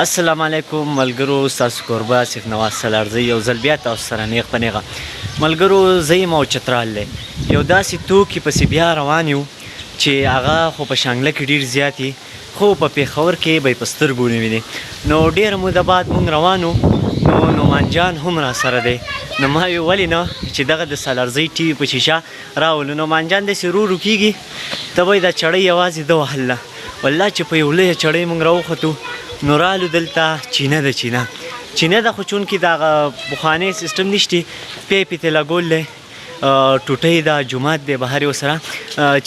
السلام علیکم ملګرو، ستاسو کوربه آصف نواز سلارزی یو ځل بیا تاسو سره نیغ په نیغه ملګرو. زه یم او چترال دی یو داسې توکي پسې بیا روان یو چې هغه خو په شانګله کې ډېر زیات دي، خو په پېښور کې به یې په سترګو ونه وینې. نو ډېره موده بعد مونږ روان وو، نو نعمان جان هم را سره دی. نو ما وی ولې نه چې دغه د سالارزی ټي وي په شیشه راولو. نعمان جان داسې ورو ورو کېږي، ته به یې دا چړۍ یوازې ده وهله. والله چې په یو لویه چړۍ مونږ راوختو، نو رالو دلته چینه ده. چینه ده خو چونکې د هغه پخوانی سیسټم نشته، پیپ یې ترې لګول دی، ټوټۍ ده، جومات دی بهر یې ورسره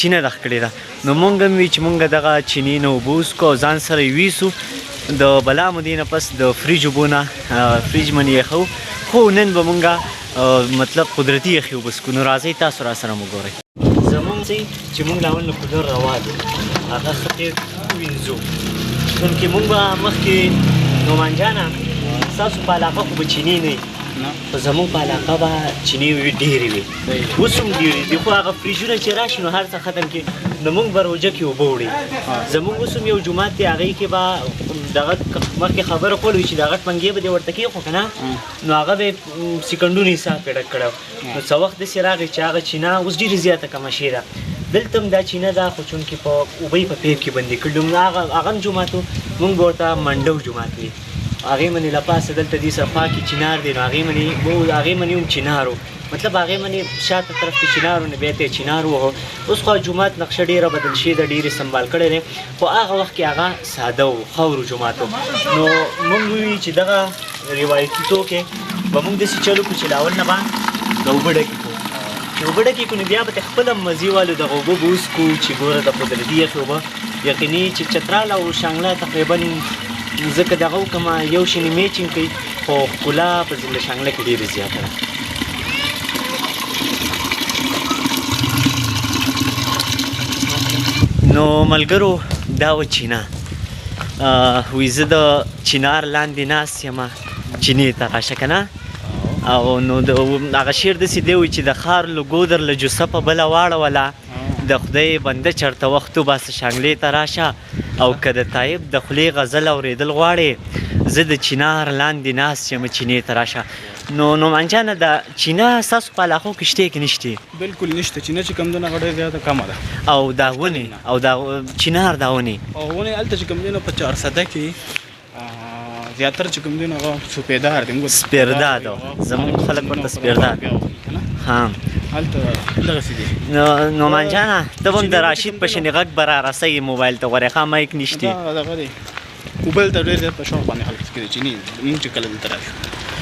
چینه ده ښکلې ده. نو مونږ هم وي چې مونږ دغه چینې نه اوبه وڅښو او ځان سره یې ویسو. د بلا مودې نه پس د فریج اوبو نه فریج من یخو، خو نن به مونږ مطلب قدرتي یخې اوبه څښو. نو راځئ تاسو را سره مو ګورئ. زمونږ ځای چې مونږ لاول له کودر راوالو هغه ښه پرې ووینځو، چونکې مونږ به مخکې نعمان جانه ستاسو په علاقه خو به چینې نه وي، خو زمونږ په علاقه به چینې ډېرې وي، اوس هم ډېرې دي. خو هغه فریجونه چې راشي نو هر څه ختم کړي، نو مونږ به روژه کې اوبه وړي. زمونږ اوس هم یو جومات دی، هغې کې به دغه مخکې خبره کول وي چې دا غټ منګې به دې ورته کېښو که نه، نو هغه به یې سکنډونو حساب پرې ډک کړی. نو څه وخت داسې راغی چې هغه چینه اوس ډېرې زیاته کمه شوې ده. دلته هم دا چینه ده، خو چونکې په اوبه یې په پیپ کې بندي کړي. نو هغه هم جومات و، مونږ به ورته منډو جومات وي. هغې منې له پاسه دلته دې صفا کې چینار دی، نو هغې منې هم چینار و، مطلب هغې منې شاته طرف کې چینار و، نو بیا ته یې چینار ووهو. اوس خو جومات نقشه ډېره بدل شوې ده، ډېر یې سنبال کړی دی، خو هغه وخت کې هغه ساده و، خاورو جومات و. نو مونږ ووي چې دغه روایتي توکې به مونږ داسې چلو کړو چې لاول نه به د اوبه ډکې کړو. چې اوبه ډکې کړو نو بیا به ته خپله مزې والو دغه اوبه به وڅښو چې ګوره د قدرتي یخې اوبه یقیني چې چترال او شانګله تقریبا ځکه دغه وکړمه یو شینې میچینګ کوي، خو ښکلا په له شانګله کې ډېرې زیاته ده. نو ملګرو دا و چینه، وایي زه د چینار لاندې ناست یم چینې ته راشه که نه. او نو هغه شعر داسې دی وایي چې د خار له ګودر له جوسه په بله واړوله، د خدای بنده چرته وخت وباسه شانګلې ته راشه. او که د طایب د خولې غزل اورېدل غواړې، زه د چینار لاندې ناست یم چینې ته راشه. نو نعمان جانه د چینه ستاسو په علاقو کې شته که نشته؟ بالکل نشته. چینه چې کوم دونه ډېره زیاته کمه ده. او دا ونې او دا چینار دا ونې او ونې هلته چې کوم دي نو په 400 کې زیاتره چې کوم دي نو هغه سپېدار دي، سپېردا ده، زمونږ خلک ورته سپېردا. ها هلته دغسې دي. نعمان جانه ته به هم د راشد په شانې غږ به را رسوي موبایل ته، غورې ښه مایک نشته. دغه دی موبایل ته ډېر زیات په شوق باندې خلک کوي چینې. مونږ چې کله دلته راشو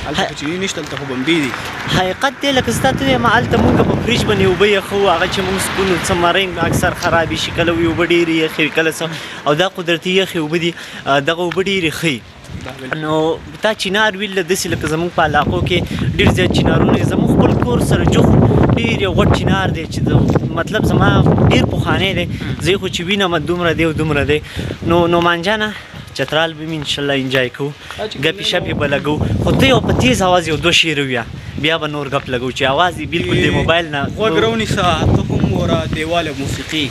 هلته خو چینې نشته، هلته خو بمبې دي. حقیقت دی لکه ستا ته وایم، هلته مونږ په فریج باندې اوبه یخو، هغه چې مونږ څکو څه مرنګ اکثر خرابې شي، کله وي اوبه ډېرې یخې وي، کله څه، او دا قدرتي یخې اوبه دي، دغه اوبه ډېرې ښې. نو تا چینار ویل داسې لکه زمونږ په علاقو کې ډېر زیات چینارونه دي. زمونږ خپل کور سره جوخ ډېر یو غټ چینار دی چې مطلب زما ډېر پخوانی دی، زه خو چې وینم دومره دی او دومره دی. نو نعمان جانه چترال به مې انشاءالله انجای کوو، ګپې شپې به لګو، خو ته یو په تیز اواز یو 2 شعر ووایه، بیا به نور ګپ لګو چې اواز یې بالکل د موبایل نه غوږ راونیسه ته هم وره دیواله موسیقي.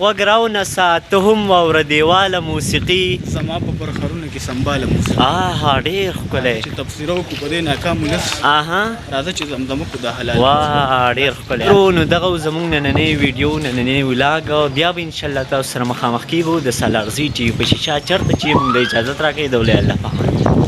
غوږ راونیسه ته هم واوره دیواله موسیقي، زما په پرخرونه کې سنباله موسیقي. ډېر ښکلی چې تبصره وکړو په دې ناکام ولس، راځه چې زمزمه کړو دا حلال. واه ډېر ښکلی. نو دغه زموږ نننی ویډیو نننی ولاګ، بیا به انشاءالله تاسو سره مخامخ کېږو د سالارزي ټي وي په شیشه. چېرته چې موږ ته اجازت راکوي د ولې الله په امان.